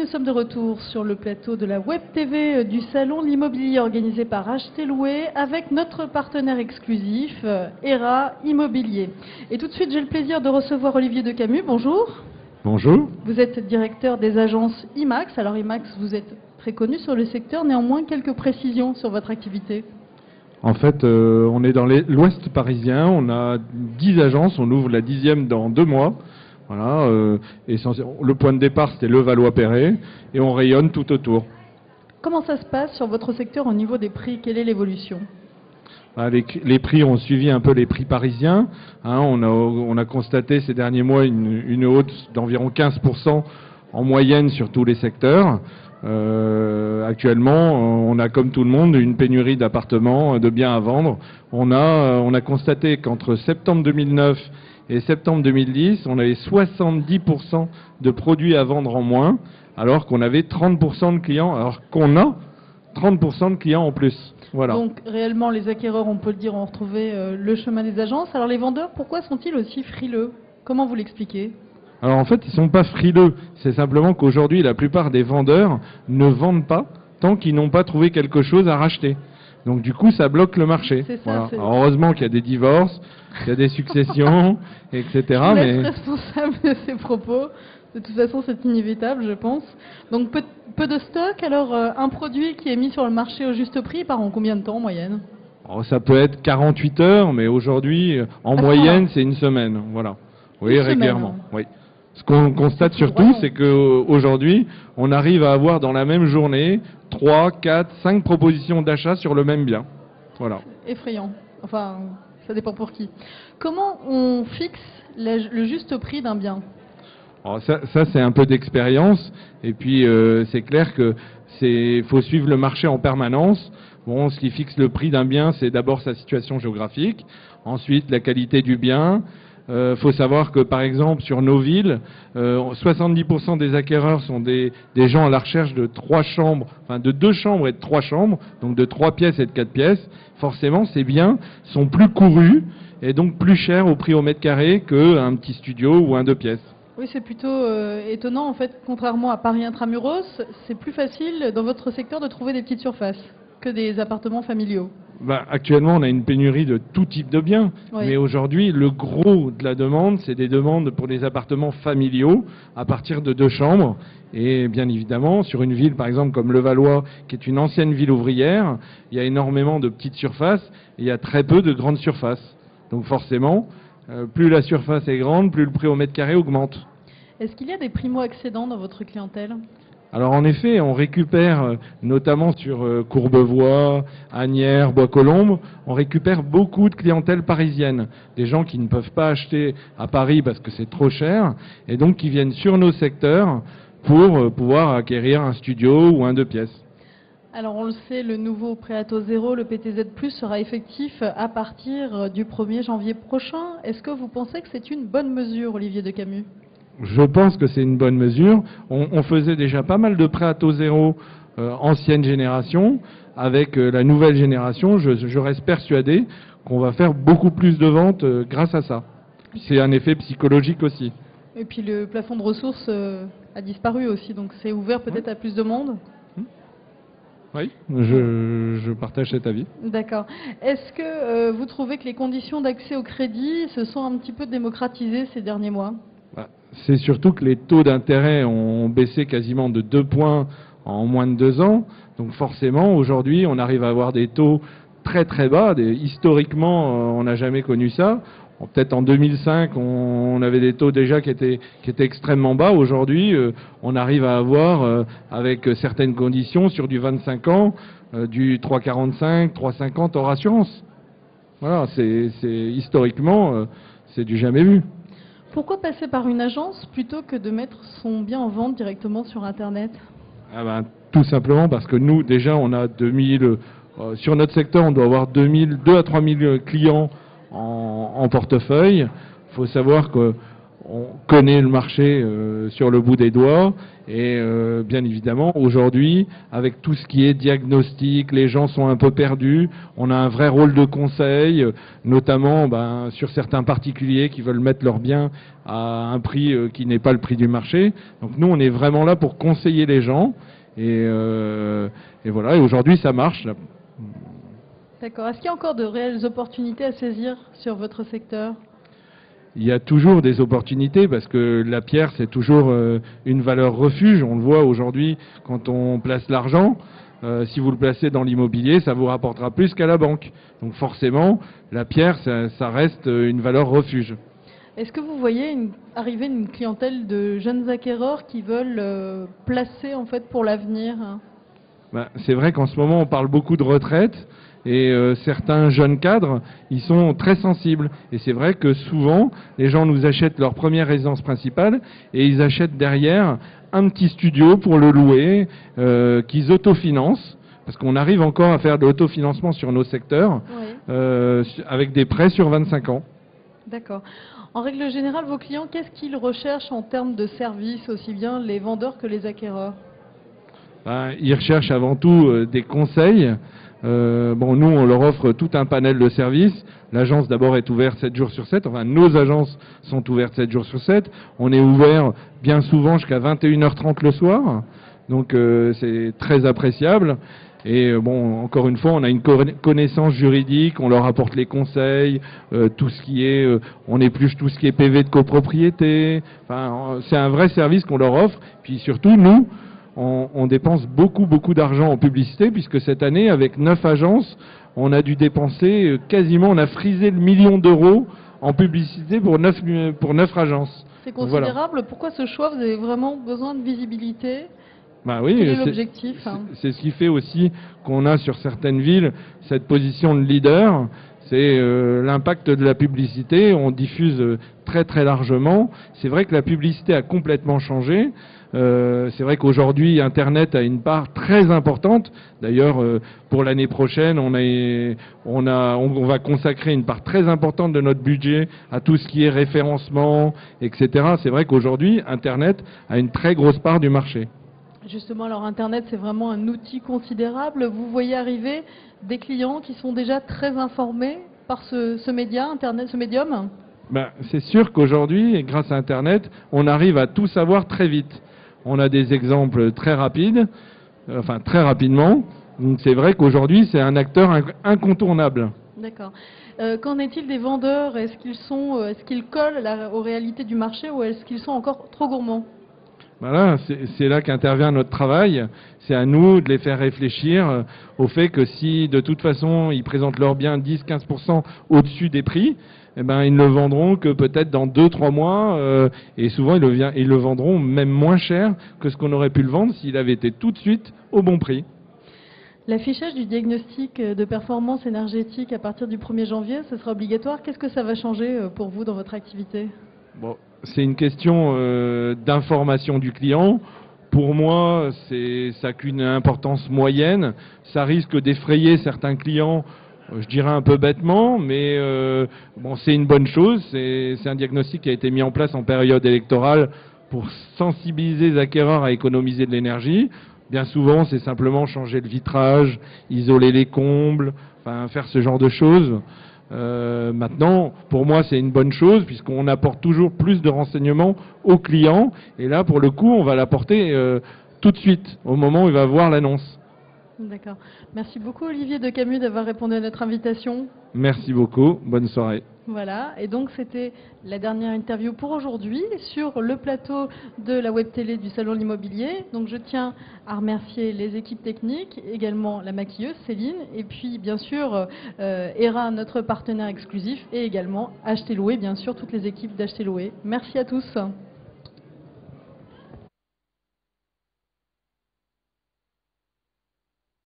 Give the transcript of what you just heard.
sommes de retour sur le plateau de la Web TV du Salon de l'Immobilier organisé par Acheter Louer avec notre partenaire exclusif, ERA Immobilier. Et tout de suite, j'ai le plaisir de recevoir Olivier de Camus. Bonjour. Bonjour. Vous êtes directeur des agences IMAX. Alors IMAX, vous êtes très connu sur le secteur, néanmoins quelques précisions sur votre activité. En fait, on est dans l'ouest parisien, on a 10 agences, on ouvre la 10e dans 2 mois. Voilà, le point de départ c'était Levallois-Perret et on rayonne tout autour. Comment ça se passe sur votre secteur au niveau des prix? Quelle est l'évolution? Les prix ont suivi un peu les prix parisiens. On a constaté ces derniers mois une hausse d'environ 15% en moyenne sur tous les secteurs. Actuellement, on a comme tout le monde une pénurie d'appartements, de biens à vendre. On a constaté qu'entre septembre 2009 et septembre 2010, on avait 70% de produits à vendre en moins, alors qu'on avait 30% de clients, alors qu'on a 30% de clients en plus. Voilà. Donc réellement, les acquéreurs, on peut le dire, ont retrouvé le chemin des agences. Alors les vendeurs, pourquoi sont-ils aussi frileux? Comment vous l'expliquez? Alors en fait, ils ne sont pas frileux. C'est simplement qu'aujourd'hui, la plupart des vendeurs ne vendent pas tant qu'ils n'ont pas trouvé quelque chose à racheter. Donc du coup, ça bloque le marché. Voilà. Alors, heureusement qu'il y a des divorces, qu'il y a des successions, etc. Je vous laisse responsable de ces propos. De toute façon, c'est inévitable, je pense. Donc peu de stock. Alors un produit qui est mis sur le marché au juste prix, il part en combien de temps en moyenne? Alors, ça peut être 48 heures, mais aujourd'hui, en moyenne, c'est une semaine. Voilà. Oui, régulièrement. Oui. Ce qu'on constate surtout, c'est qu'aujourd'hui, on arrive à avoir dans la même journée 3, 4, 5 propositions d'achat sur le même bien. Voilà. Effrayant. Enfin, ça dépend pour qui. Comment on fixe le juste prix d'un bien? Alors ça c'est un peu d'expérience. Et puis, c'est clair que faut suivre le marché en permanence. Bon, ce qui fixe le prix d'un bien, c'est d'abord sa situation géographique. Ensuite, la qualité du bien. Faut savoir que, par exemple, sur nos villes, 70% des acquéreurs sont des gens à la recherche de 3 chambres, enfin de 2 chambres et de 3 chambres, donc de 3 pièces et de 4 pièces. Forcément, ces biens sont plus courus et donc plus chers au prix au mètre carré qu'un petit studio ou un 2 pièces. Oui, c'est plutôt étonnant. En fait, contrairement à Paris Intramuros, c'est plus facile dans votre secteur de trouver des petites surfaces que des appartements familiaux. Actuellement, on a une pénurie de tout type de biens. Oui. Mais aujourd'hui, le gros de la demande, c'est des demandes pour des appartements familiaux à partir de 2 chambres. Et bien évidemment, sur une ville, par exemple, comme Levallois, qui est une ancienne ville ouvrière, il y a énormément de petites surfaces et il y a très peu de grandes surfaces. Donc forcément, plus la surface est grande, plus le prix au mètre carré augmente. Est-ce qu'il y a des primo-accédants dans votre clientèle ? Alors en effet, on récupère, notamment sur Courbevoie, Asnières, Bois-Colombes, on récupère beaucoup de clientèle parisienne. Des gens qui ne peuvent pas acheter à Paris parce que c'est trop cher, et donc qui viennent sur nos secteurs pour pouvoir acquérir un studio ou un 2 pièces. Alors on le sait, le nouveau prêt à taux zéro, le PTZ+, sera effectif à partir du 1er janvier prochain. Est-ce que vous pensez que c'est une bonne mesure, Olivier de Camus ? Je pense que c'est une bonne mesure. On faisait déjà pas mal de prêts à taux zéro ancienne génération. Avec la nouvelle génération, je reste persuadé qu'on va faire beaucoup plus de ventes grâce à ça. C'est un effet psychologique aussi. Et puis le plafond de ressources a disparu aussi, donc c'est ouvert peut-être à plus de monde ? Oui, je partage cet avis. D'accord. Est-ce que vous trouvez que les conditions d'accès au crédit se sont un petit peu démocratisées ces derniers mois ? C'est surtout que les taux d'intérêt ont baissé quasiment de 2 points en moins de 2 ans. Donc forcément, aujourd'hui, on arrive à avoir des taux très très bas. Historiquement, on n'a jamais connu ça. Peut-être en 2005, on avait des taux déjà qui étaient extrêmement bas. Aujourd'hui, on arrive à avoir, avec certaines conditions, sur du 25 ans, du 3,45, 3,50 hors assurance. Voilà, historiquement, c'est du jamais vu. Pourquoi passer par une agence plutôt que de mettre son bien en vente directement sur Internet ? Tout simplement parce que nous, déjà, on a 2000... sur notre secteur, on doit avoir 2 à 3 000 clients en portefeuille. Il faut savoir que on connaît le marché sur le bout des doigts et bien évidemment aujourd'hui avec tout ce qui est diagnostic, les gens sont un peu perdus, on a un vrai rôle de conseil, notamment sur certains particuliers qui veulent mettre leurs biens à un prix qui n'est pas le prix du marché. Donc nous on est vraiment là pour conseiller les gens et voilà, et aujourd'hui ça marche. D'accord. Est-ce qu'il y a encore de réelles opportunités à saisir sur votre secteur ? Il y a toujours des opportunités parce que la pierre, c'est toujours une valeur refuge. On le voit aujourd'hui quand on place l'argent. Si vous le placez dans l'immobilier, ça vous rapportera plus qu'à la banque. Donc forcément, la pierre, ça reste une valeur refuge. Est-ce que vous voyez arriver une clientèle de jeunes acquéreurs qui veulent placer en fait pour l'avenir ? C'est vrai qu'en ce moment, on parle beaucoup de retraite. Et certains jeunes cadres, ils sont très sensibles. Et c'est vrai que souvent, les gens nous achètent leur première résidence principale et ils achètent derrière un petit studio pour le louer, qu'ils autofinancent, parce qu'on arrive encore à faire de l'autofinancement sur nos secteurs, avec des prêts sur 25 ans. D'accord. En règle générale, vos clients, qu'est-ce qu'ils recherchent en termes de services, aussi bien les vendeurs que les acquéreurs ? Ils recherchent avant tout des conseils. Nous, on leur offre tout un panel de services. L'agence, d'abord, est ouverte 7 jours sur 7. Enfin, nos agences sont ouvertes 7 jours sur 7. On est ouvert bien souvent jusqu'à 21h30 le soir. Donc, c'est très appréciable. Et encore une fois, on a une connaissance juridique. On leur apporte les conseils, tout ce qui est, on épluche tout ce qui est PV de copropriété. Enfin, c'est un vrai service qu'on leur offre. Puis surtout, nous, on dépense beaucoup d'argent en publicité, puisque cette année, avec 9 agences, on a dû dépenser quasiment, on a frisé le 1 million d'euros en publicité pour 9 agences. C'est considérable. Voilà. Pourquoi ce choix ? Vous avez vraiment besoin de visibilité ? Oui, quel est l'objectif ? C'est ce qui fait aussi qu'on a sur certaines villes cette position de leader. C'est l'impact de la publicité. On diffuse très largement. C'est vrai que la publicité a complètement changé. C'est vrai qu'aujourd'hui, Internet a une part très importante. D'ailleurs, pour l'année prochaine, on va consacrer une part très importante de notre budget à tout ce qui est référencement, etc. C'est vrai qu'aujourd'hui, Internet a une très grosse part du marché. Justement, alors Internet, c'est vraiment un outil considérable. Vous voyez arriver des clients qui sont déjà très informés par ce média, Internet, ce médium ? C'est sûr qu'aujourd'hui, grâce à Internet, on arrive à tout savoir très vite. On a des exemples très rapides, très rapidement. Donc c'est vrai qu'aujourd'hui, c'est un acteur incontournable. D'accord. Qu'en est-il des vendeurs ? Est-ce qu'ils collent aux réalités du marché ou est-ce qu'ils sont encore trop gourmands ? C'est là qu'intervient notre travail. C'est à nous de les faire réfléchir au fait que si de toute façon ils présentent leurs biens 10-15% au-dessus des prix, ils ne le vendront que peut-être dans 2-3 mois et souvent ils le vendront même moins cher que ce qu'on aurait pu le vendre s'il avait été tout de suite au bon prix. L'affichage du diagnostic de performance énergétique à partir du 1er janvier, ce sera obligatoire. Qu'est-ce que ça va changer pour vous dans votre activité ? C'est une question d'information du client. Pour moi, ça n'a qu'une importance moyenne. Ça risque d'effrayer certains clients, je dirais un peu bêtement, mais c'est une bonne chose. C'est un diagnostic qui a été mis en place en période électorale pour sensibiliser les acquéreurs à économiser de l'énergie. Bien souvent, c'est simplement changer le vitrage, isoler les combles, faire ce genre de choses. Maintenant, pour moi, c'est une bonne chose puisqu'on apporte toujours plus de renseignements aux clients. Et là, pour le coup, on va l'apporter tout de suite, au moment où il va voir l'annonce. D'accord. Merci beaucoup, Olivier de Camus, d'avoir répondu à notre invitation. Merci beaucoup. Bonne soirée. Voilà. Et donc, c'était la dernière interview pour aujourd'hui sur le plateau de la web télé du Salon de l'Immobilier. Donc, je tiens à remercier les équipes techniques, également la maquilleuse Céline, et puis, bien sûr, ERA, notre partenaire exclusif, et également Acheter Louer, bien sûr, toutes les équipes d'Acheter Louer. Merci à tous.